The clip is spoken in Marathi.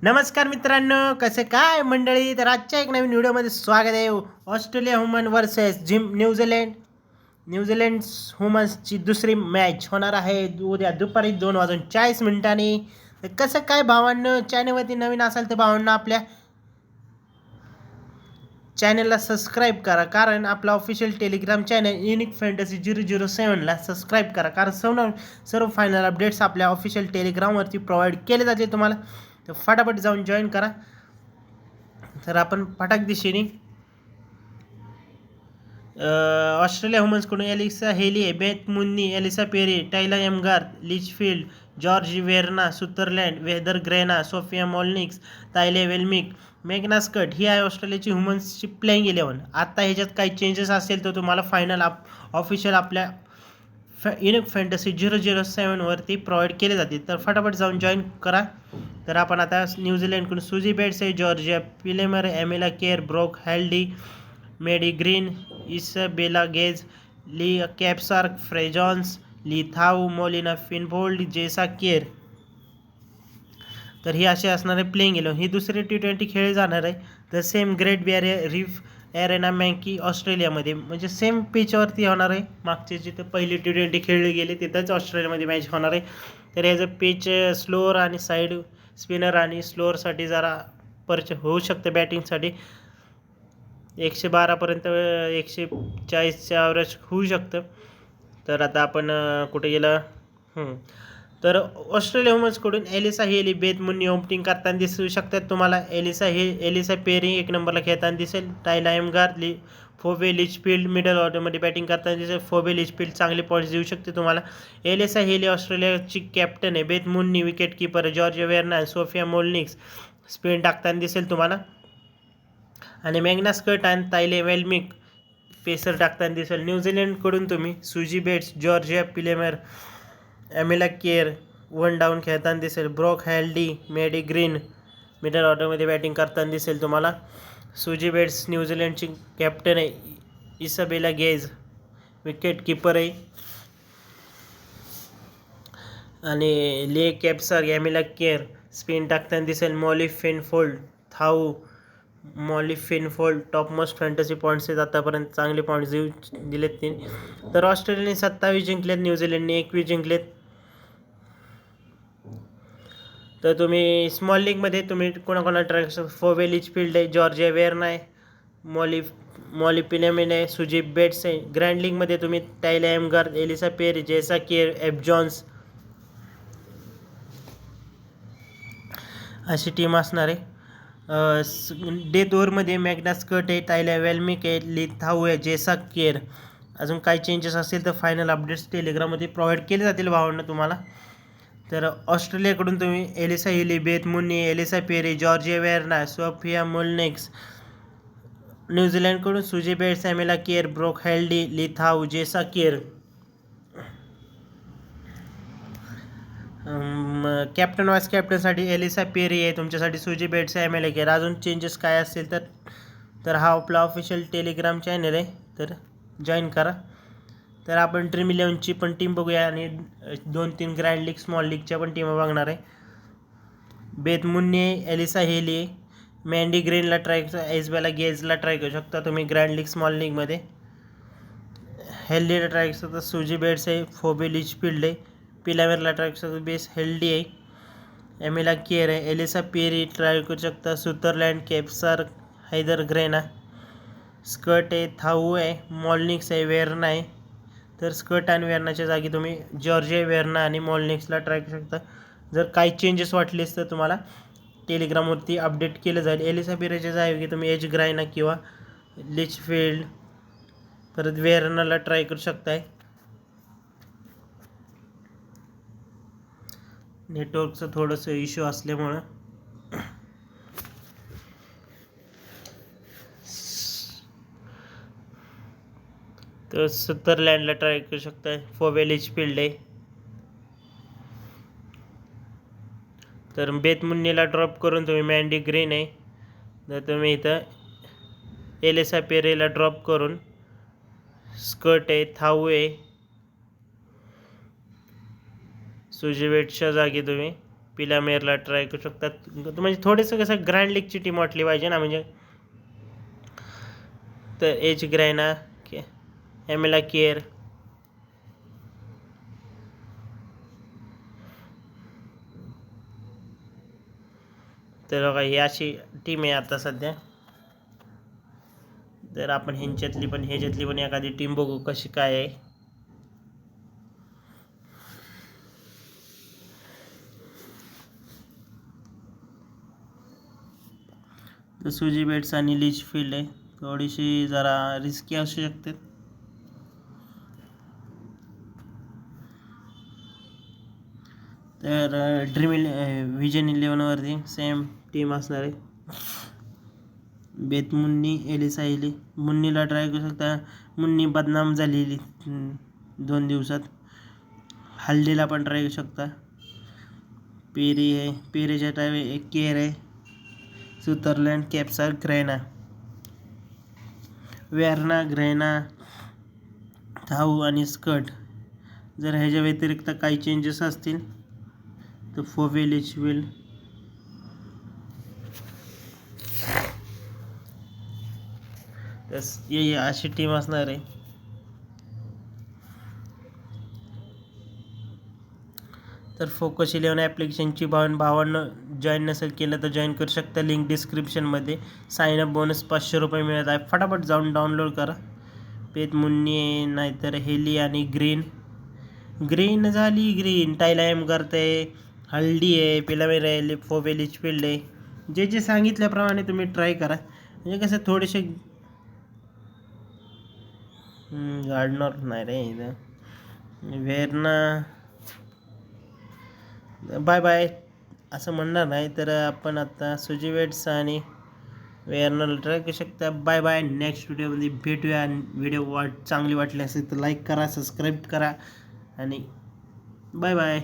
नमस्कार मित्रांनो, कसे काय मंडळी. तर आजच्या एक नवीन व्हिडिओमध्ये स्वागत आहे. ऑस्ट्रेलिया वुमन वर्सेस न्यूझीलंड वुमन्सची दुसरी मॅच होणार आहे उद्या दुपारी 2:40 तर कसं काय भावांनो, चॅनलवरती नवीन असाल तर भावांनो आपल्या चॅनलला सबस्क्राईब करा, कारण आपला official Telegram channel unique fantasy 007ला सबस्क्राईब करा, कारण सर्व फायनल अपडेट्स आपल्या ऑफिशियल टेलिग्रामवरती प्रोव्हाइड केले जाते तुम्हाला. तर फटाफट जाऊन जॉईन करा. तर आपण फटाक दिशेने ऑस्ट्रेलिया वुमन्सकडून Alyssa Healy, Beth Mooney, Ellyse Perry, Tahlia McGrath, Litchfield, George Wareham, Sutherland, Heather Graham, Sophia Molineux, Tayla Vlaeminck, Megan Schutt ही आहे ऑस्ट्रेलियाची वुमन्सची प्लेइंग 11. आता ह्याच्यात काही चेंजेस असेल तर तुम्हाला फायनल ऑफिशियल आपल्या युनिक फॅन्टसी 007वरती प्रोव्हाइड केले जाते. तर फटाफट जाऊन जॉईन करा. तर आपण आता न्यूझीलंडकडून सुजी बेट्से, Georgia Plimmer, Amelia Kerr, Brooke Halliday, Maddy green, Isabella gauge, ली कॅप्सार्क, फ्रेजॉन्स, ली थाऊ, मोलिना फिनफोल्ड, जेसा केअर. तर ही अशी असणार आहे प्लेइंग 11. ही दुसरी T20 खेळली जाणार आहे. तर same Great Barrier Reef Arena Mackay ऑस्ट्रेलियामध्ये, म्हणजे सेम पिचवरती होणार आहे. मागचे जिथे पहिली T20 खेळली गेली तिथंच ऑस्ट्रेलियामध्ये मॅच होणार आहे. तर याचं पिच स्लोअर आणि साईड स्पिनर आणि स्लोअरसाठी जरा होऊ शकतं. बॅटिंगसाठी 112पर्यंत 140चं ॲव्हरेज होऊ शकतं. तर आता आपण कुठे गेलं. तर ऑस्ट्रेलिया वुमन्सकडून Alyssa Healy, Beth Mooney opening करताना दिसू शकतात तुम्हाला. एलिसा पेरी 1 नंबरला खेळताना दिसेल. Tahlia McGrath, Phoebe Litchfield middle ऑर्डरमध्ये बॅटिंग करताना दिसेल. फोबे लिचफील्ड चांगले पॉईंट्स देऊ शकते तुम्हाला. एलिसा हेली ऑस्ट्रेलियाची कॅप्टन आहे. Beth Mooney wicket keeper, George Wareham, Sophia Molineux spin टाकताना दिसेल तुम्हाला. आणि मॅग्ना स्कट आणि तायले वेल्मिक पेसर टाकताना दिसेल. न्यूझीलंडकडून तुम्ही Suzie Bates, Georgia Plimmer, Amelia Kerr 1 down खेळताना दिसेल. Brooke Halliday, Maddy Green middle ऑर्डरमध्ये बॅटिंग करताना दिसेल तुम्हाला. सुजी बेट्स न्यूझीलंडची कॅप्टन आहे. इसाबेला गेज विकेट कीपर आहे. आणि ले कॅप्सर, एमिला केअर स्पिन टाकताना दिसेल. Molly Penfold top most fantasy points आहेत आतापर्यंत, चांगले पॉईंट्स दिलेत तिने. तर ऑस्ट्रेलियाने 27 जिंकलेत, न्यूझीलंडने 21 जिंकलेत. तर तुम्ही स्मॉल लीगमध्ये तुम्ही कोणाकोणा ट्राय करू. फोबे लिचफील्ड आहे, जॉर्जिया वेर्ना आहे, मॉली पिलेमिन आहे, सुजी बेट्स आहे. ग्रँड लीगमध्ये तुम्ही टायला एमगार, एलिसा पेरी, जेसा केअर, एफ जॉन्स अशी टीम असणार आहे. डेथ ओव्हरमध्ये मॅग्ना स्कट आहे, टायला वेल्मिक आहे, ली थाऊ आहे, जेसा केअर. अजून काही चेंजेस असतील तर फायनल अपडेट्स टेलिग्राममध्ये प्रोव्हाइड केले जातील भावांना तुम्हाला. तर ऑस्ट्रेलियाकडून तुम्ही Alyssa Healy, Beth Mooney, Ellyse Perry, Georgia Wareham, Sophia Molineux. न्यूझीलंडकडून Suzie Bates, Amelia Kerr, Brooke Halliday, Lea Tahuhu, Jess Kerr. Captain vice कॅप्टनसाठी एलिसा पेरी आहे तुमच्यासाठी. Suzie Bates, Amelia Kerr. अजून चेंजेस काय असतील तर हा आपला ऑफिशियल टेलिग्राम चॅनल आहे, तर जॉईन करा. तर आपण ड्रीम 11ची पण टीम बघूया आणि 2-3 ग्रँड लीग स्मॉल लीगच्या पण टीम बघणार आहे. बेथ मुन्नी आहे, एलिसा हेली आहे, मॅन्डी ग्रीनला ट्राय एसबेला गेजला ट्राय करू शकता तुम्ही ग्रँड लीग स्मॉल लीगमध्ये. हेल्डीला ट्राय करू शकता. सुजी बेट्स आहे, फोबे लिचफील्ड आहे, पिलावेरला ट्राय करू शकता, बेस हेल्डी आहे, एमिला केअर आहे, एलिसा पेरी ट्राय करू शकता, सुथरलँड, कॅप्सर, हैदर ग्रेना, स्कट आहे, थाऊ आहे, मॉलनिक्स आहे, वेर्ना आहे. तर स्कट आणि वेर्नाच्या जागी तुम्ही जॉर्जिया वेर्ना आणि मॉलनिक्सला ट्राय करू शकता. जर काही चेंजेस वाटलेस तर तुम्हाला टेलिग्रामवरती अपडेट केलं जाईल. एलिसा पेरीच्या जागी तुम्ही एच ग्रायना किंवा लिचफील्ड परत वेर्नाला ट्राय करू शकताय. नेटवर्कचं थोडंसं इश्यू असल्यामुळं तर सुथरलँडला ट्राय करू शकताय. फोबे लिचफील्ड आहे. तर बेथ मुन्नीला ड्रॉप करून तुम्ही मॅन्डी ग्रीन आहे. तर तुम्ही इथं एलिसा पेरीला ड्रॉप करून स्कट आहे, थाऊ आहे, सुजी बेट्सच्या जागी तुम्ही पिलामेरला ट्राय करू शकतात. म्हणजे थोडंसं कसं ग्रँड लीगची टीम वाटली पाहिजे ना, म्हणजे तर एच ग्रॅना, एमेला केअर, तर बघा ही अशी टीम आहे आता सध्या. तर आपण ह्याच्यातली पण एखादी टीम बघू कशी काय आहे. तर सुजी बेट्स आणि लीच फील्ड आहे, थोडीशी जरा रिस्की असू शकते. तर विजन 11वरती सेम टीम असणार आहे. बेत मुन्नी, एलिसा एली. मुन्नीला ट्राय करू शकता. मुन्नी बदनाम झालेली 2 दिवसात. हल्दीला पण ट्राय करू शकता. पेरी आहे, पेरीच्या ट्राय एक केअर आहे. सुतरलँड, कॅप्सा, ग्रॅना, वेर्ना, ग्रॅना, थाऊ आणि स्कट. जर ह्याच्या व्यतिरिक्त काही चेंजेस असतील तर फोवेलिच विल. ये अशी टीम असणार आहे. तर फोकस 11 ॲप्लिकेशनची भावांना जॉईन नसेल केलं तर जॉईन करू शकता. लिंक डिस्क्रिप्शनमध्ये. साईनअप बोनस 500 रुपये मिळत आहे. फटाफट जाऊन डाउनलोड करा. पेत मुन्नी आहे, नाहीतर हेली आणि ग्रीन झाली. ग्रीन टायला एम करते, हल्दी आहे, पिलामेर आहे, फोवेलिच फील्ड आहे. जे जे सांगितल्याप्रमाणे तुम्ही ट्राय करा. म्हणजे कसं थोडेसे गार्डनर नाही रे इथं. वेर्ना बाय बाय असं म्हणणार नाही, तर आपण आता सुजी वेट्स आणि वेर्नल ट्राय करू शकता. Bye bye. नेक्स्ट व्हिडिओमध्ये भेटूया. व्हिडिओ चांगली वाटली असेल तर लाईक करा, सबस्क्राईब करा आणि बाय बाय.